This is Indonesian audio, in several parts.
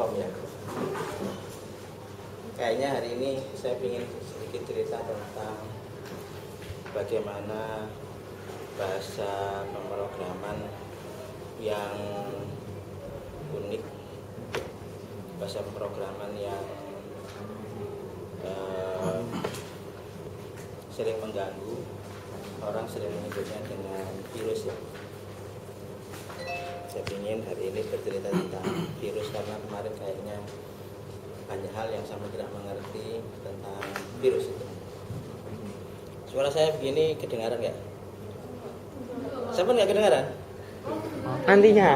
com ya. Kayaknya hari ini saya ingin sedikit cerita tentang bagaimana bahasa pemrograman yang unik, bahasa pemrograman yang sering mengganggu, orang sering menyebutnya dengan virus ya. Saya ingin hari ini bercerita tentang virus karena kemarin kayaknya banyak hal yang saya tidak mengerti tentang virus itu. Suara saya begini kedengaran nggak? Siapa nggak kedengaran? Nantinya.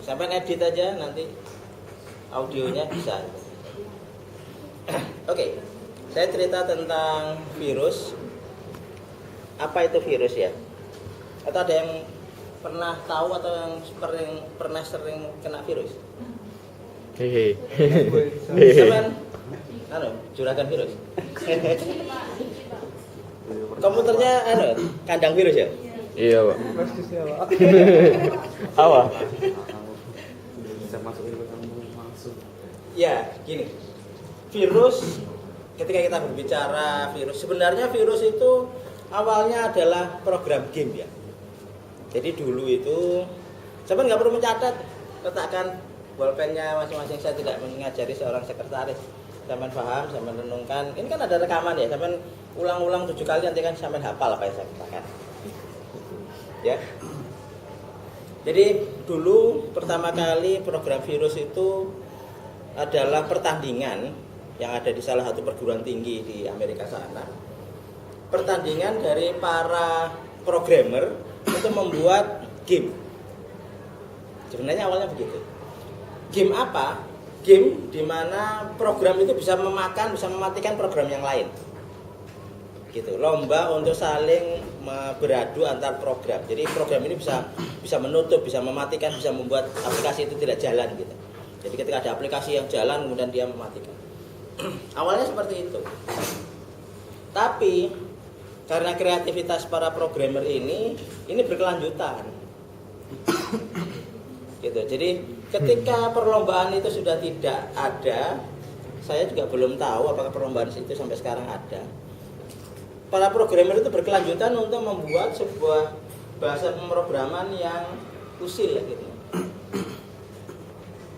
Sampai edit aja nanti audionya bisa. Oke, saya cerita tentang virus. Apa itu virus ya? Atau ada yang pernah tahu atau yang pernah sering kena virus? Hehe. Cuman, juragan virus. Komputernya kandang virus ya? Iya, Pak. Apa? Bisa masukin ke kamu langsung. Ya, gini. Virus, ketika kita berbicara virus, sebenarnya virus itu awalnya adalah program game ya. Jadi dulu itu, saya nggak perlu mencatat, letakkan bolpennya masing-masing. Saya tidak mengajari seorang sekretaris. Sampai paham, sampai renungkan. Ini kan ada rekaman ya, sampai ulang-ulang 7 kali nanti kan sampai hafal apa yang saya katakan. Ya. Jadi dulu pertama kali program virus itu adalah pertandingan yang ada di salah satu perguruan tinggi di Amerika sana. Pertandingan dari para programmer untuk membuat game. Sebenarnya awalnya begitu. Game apa? Game di mana program itu bisa memakan, bisa mematikan program yang lain. Gitu. Lomba untuk saling beradu antar program. Jadi program ini bisa menutup, bisa mematikan, bisa membuat aplikasi itu tidak jalan gitu. Jadi ketika ada aplikasi yang jalan kemudian dia mematikan. Awalnya seperti itu. Tapi karena kreativitas para programmer ini berkelanjutan. Gitu. Jadi ketika perlombaan itu sudah tidak ada, saya juga belum tahu apakah perlombaan itu sampai sekarang ada. Para programmer itu berkelanjutan untuk membuat sebuah bahasa pemrograman yang usil ya gitu.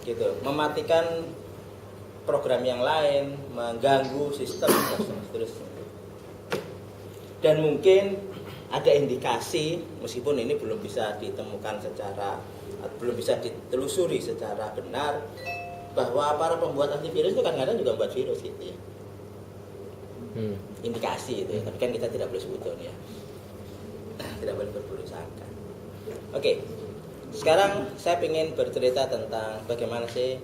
Gitu, mematikan program yang lain, mengganggu sistem dan seterusnya. Dan mungkin ada indikasi, meskipun ini belum bisa ditemukan belum bisa ditelusuri secara benar, bahwa para pembuat antivirus itu kadang-kadang juga membuat virus gitu ya. Indikasi itu ya, tapi kan kita tidak boleh sebutkan ya. Tidak boleh berburuk sangka. Oke. Sekarang saya ingin bercerita tentang bagaimana sih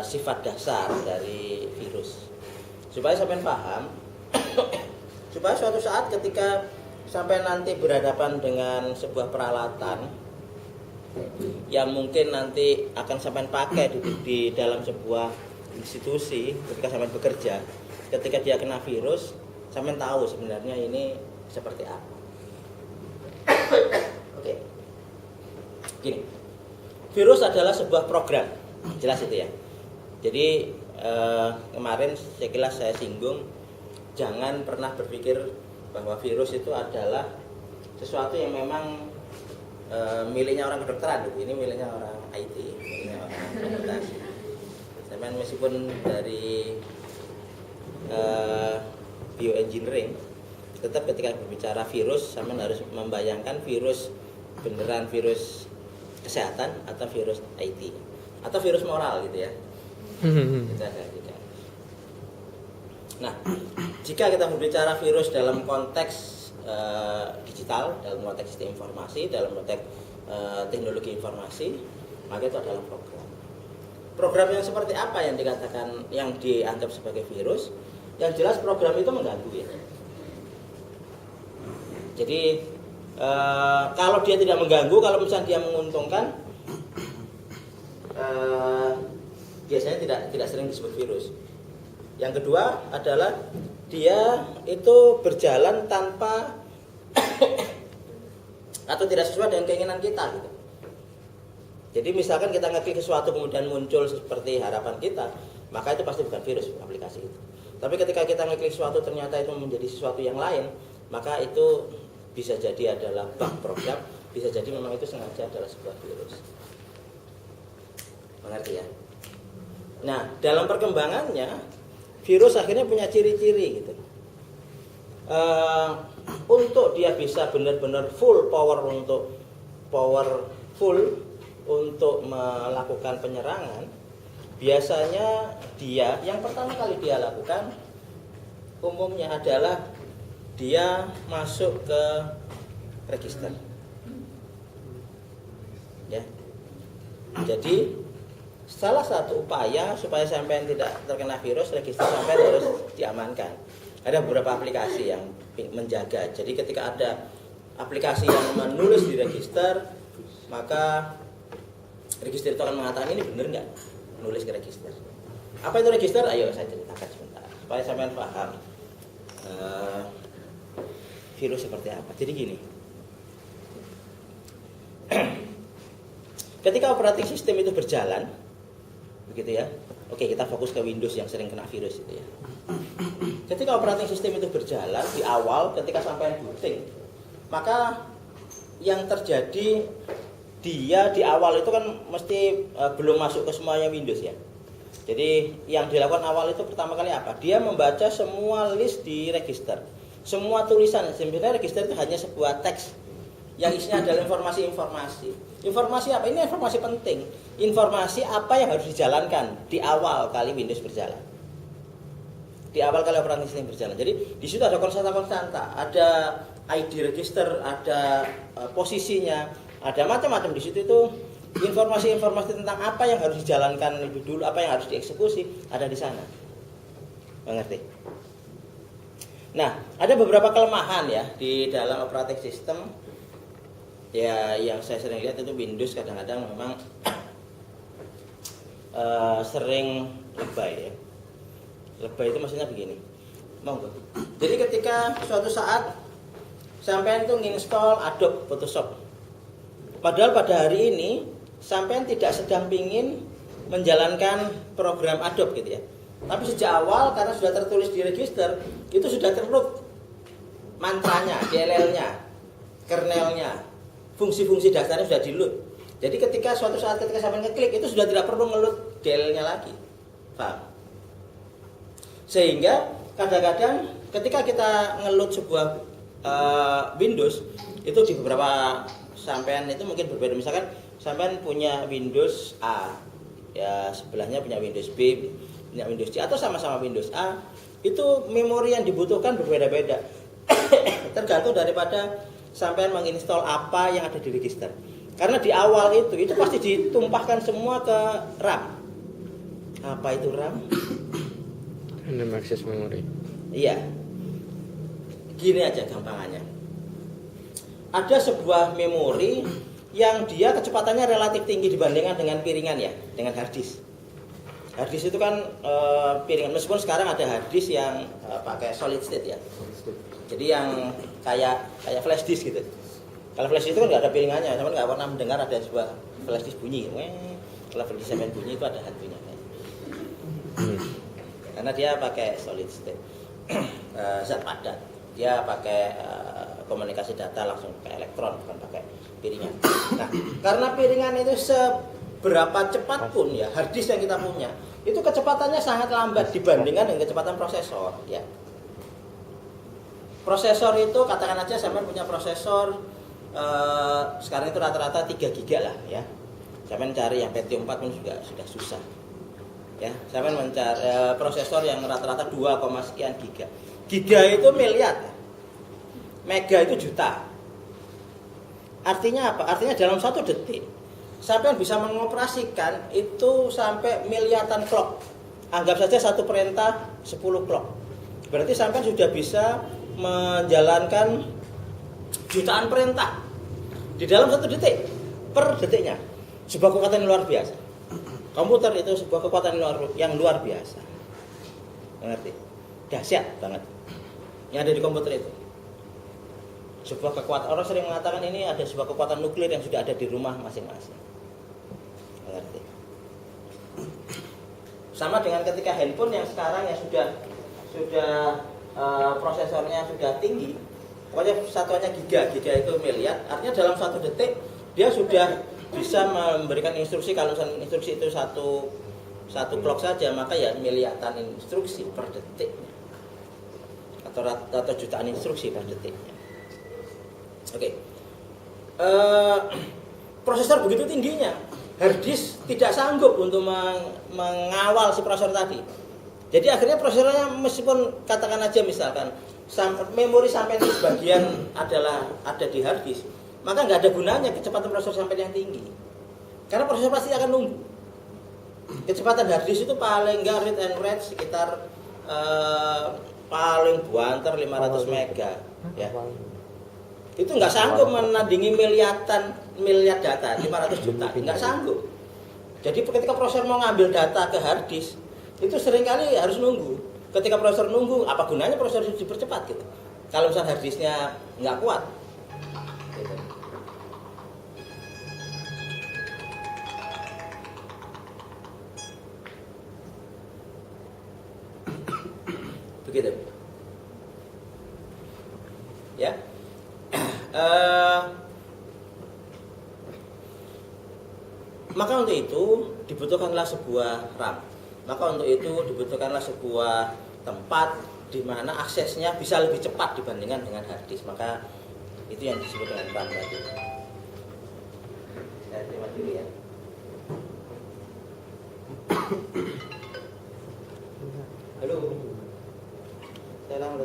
sifat dasar dari virus. Supaya sampai paham, supaya suatu saat ketika sampai nanti berhadapan dengan sebuah peralatan yang mungkin nanti akan sampai pakai di dalam sebuah institusi ketika sampai bekerja, ketika dia kena virus, sampai tahu sebenarnya ini seperti apa. Oke. Gini, virus adalah sebuah program, jelas itu ya. Jadi kemarin sekilas saya singgung, jangan pernah berpikir bahwa virus itu adalah sesuatu yang memang miliknya orang kedokteran, ini miliknya orang IT, miliknya orang komputasi. Sampai meskipun dari bioengineering, tetap ketika berbicara virus, sampai harus membayangkan virus beneran, virus kesehatan atau virus IT atau virus moral gitu ya. Nah, jika kita berbicara virus dalam konteks digital, dalam konteks sistem informasi, dalam konteks teknologi informasi, maka itu adalah program. Program yang seperti apa yang dikatakan, yang dianggap sebagai virus? Yang jelas program itu mengganggu ya. Jadi kalau dia tidak mengganggu, kalau misalnya dia menguntungkan, biasanya tidak sering disebut virus. Yang kedua adalah dia itu berjalan tanpa atau tidak sesuai dengan keinginan kita gitu. Jadi misalkan kita ngeklik sesuatu kemudian muncul seperti harapan kita, maka itu pasti bukan virus aplikasi itu. Tapi ketika kita ngeklik sesuatu ternyata itu menjadi sesuatu yang lain, maka itu bisa jadi adalah bug program, bisa jadi memang itu sengaja adalah sebuah virus. Mengerti ya? Nah, dalam perkembangannya virus akhirnya punya ciri-ciri gitu. Untuk dia bisa benar-benar powerful untuk melakukan penyerangan, biasanya dia yang pertama kali dia lakukan umumnya adalah dia masuk ke register. Ya. Jadi salah satu upaya supaya sampean tidak terkena virus, register sampean harus diamankan. Ada beberapa aplikasi yang menjaga. Jadi ketika ada aplikasi yang menulis di register, maka register itu akan mengatakan ini benar nggak menulis ke register. Apa itu register? Ayo saya ceritakan sebentar supaya sampean paham virus seperti apa. Jadi gini, ketika operating system itu berjalan, begitu ya. Oke, kita fokus ke Windows yang sering kena virus itu ya. Ketika operating system itu berjalan di awal, ketika sampai booting, maka yang terjadi dia di awal itu kan mesti belum masuk ke semuanya Windows ya. Jadi yang dilakukan awal itu pertama kali apa? Dia membaca semua list di register, semua tulisan. Sebenarnya register itu hanya sebuah teks yang isinya adalah informasi-informasi. Informasi apa? Ini informasi penting. Informasi apa yang harus dijalankan di awal kali Windows berjalan. Di awal kali operating system berjalan. Jadi di situ ada konstanta-konstanta, ada ID register, ada posisinya, ada macam-macam di situ itu informasi-informasi tentang apa yang harus dijalankan lebih dulu, apa yang harus dieksekusi ada di sana. Mengerti? Nah, ada beberapa kelemahan ya di dalam operating system. Ya, yang saya sering lihat itu Windows kadang-kadang memang sering lebay ya. Lebay itu maksudnya begini. Monggo. Jadi ketika suatu saat sampean itu nginstall Adobe Photoshop. Padahal pada hari ini sampean tidak sedang pingin menjalankan program Adobe gitu ya. Tapi sejak awal karena sudah tertulis di register, itu sudah terload mantranya, DLL-nya, kernelnya, fungsi-fungsi dasarnya sudah di-load. Jadi ketika suatu saat ketika sampean ngeklik itu sudah tidak perlu nge-load DLL-nya lagi. Paham? Sehingga kadang-kadang ketika kita nge-load sebuah Windows itu di beberapa sampean itu mungkin berbeda. Misalkan sampean punya Windows A, ya sebelahnya punya Windows B, punya Windows C, atau sama-sama Windows A, itu memori yang dibutuhkan berbeda-beda. Tergantung daripada sampean menginstal apa yang ada di register. Karena di awal itu pasti ditumpahkan semua ke RAM. Apa itu RAM? Random access memory. Iya. Gini aja gampangannya. Ada sebuah memori yang dia kecepatannya relatif tinggi dibandingkan dengan piringan ya, dengan hard disk. Hard disk itu kan piringan, meskipun sekarang ada hard disk yang pakai solid state ya. Jadi yang kayak flash disk gitu. Kalau flash disk itu kan nggak ada piringannya, teman nggak pernah mendengar ada sebuah flash disk bunyi. Kalau flash disk sampai bunyi itu ada hantunya. Karena dia pakai solid state, zat padat. Dia pakai komunikasi data langsung ke elektron, bukan pakai piringan. Nah, karena piringan itu seberapa cepat pun ya, hard disk yang kita punya, itu kecepatannya sangat lambat dibandingkan dengan kecepatan prosesor. Ya. Prosesor itu katakan aja sampai punya prosesor sekarang itu rata-rata 3 GB lah ya. Sampai cari yang Pentium 4 pun juga sudah susah. Ya, sampai mencari prosesor yang rata-rata 2, sekian giga. Giga itu miliar, mega itu juta. Artinya apa? Artinya dalam 1 detik sampai bisa mengoperasikan itu sampai miliaran clock. Anggap saja satu perintah 10 clock. Berarti sampai sudah bisa menjalankan jutaan perintah di dalam 1 detik per detiknya. Sebuah kekuatan luar biasa. Komputer itu sebuah kekuatan yang luar biasa. Mengerti? Dahsyat banget yang ada di komputer itu. sebuah kekuatan. Orang sering mengatakan ini ada sebuah kekuatan nuklir yang sudah ada di rumah masing-masing. Ngerti? Sama dengan ketika handphone yang sekarang yang sudah prosesornya sudah tinggi, pokoknya satuannya giga itu miliar. Artinya dalam 1 detik dia sudah bisa memberikan instruksi. Kalau misalnya instruksi itu satu clock saja, maka ya miliaran instruksi per detik atau jutaan instruksi per detik. Oke. Prosesor begitu tingginya, hard disk tidak sanggup untuk mengawal si prosesor tadi. Jadi akhirnya prosesornya meskipun katakan aja misalkan memori sampai di sebagian ada di hard disk, maka nggak ada gunanya kecepatan prosesor sampai yang tinggi. Karena prosesor pasti akan nunggu. Kecepatan hard disk itu paling nggak read and write sekitar paling buanter 500 mega, ya. Itu nggak sanggup menandingi miliar data, 500 juta, nggak sanggup. Jadi ketika prosesor mau ngambil data ke hard disk, itu seringkali harus nunggu. Ketika prosesor nunggu, apa gunanya prosesor itu dipercepat gitu? Kalau misalnya hard disknya nggak kuat. Gitu. Begitu. Ya. Maka untuk itu dibutuhkanlah sebuah RAM. Maka untuk itu dibutuhkanlah sebuah tempat di mana aksesnya bisa lebih cepat dibandingkan dengan hard disk. Maka itu yang disebut dengan RAM tadi. Saya terima dulu ya. Halo. Salam,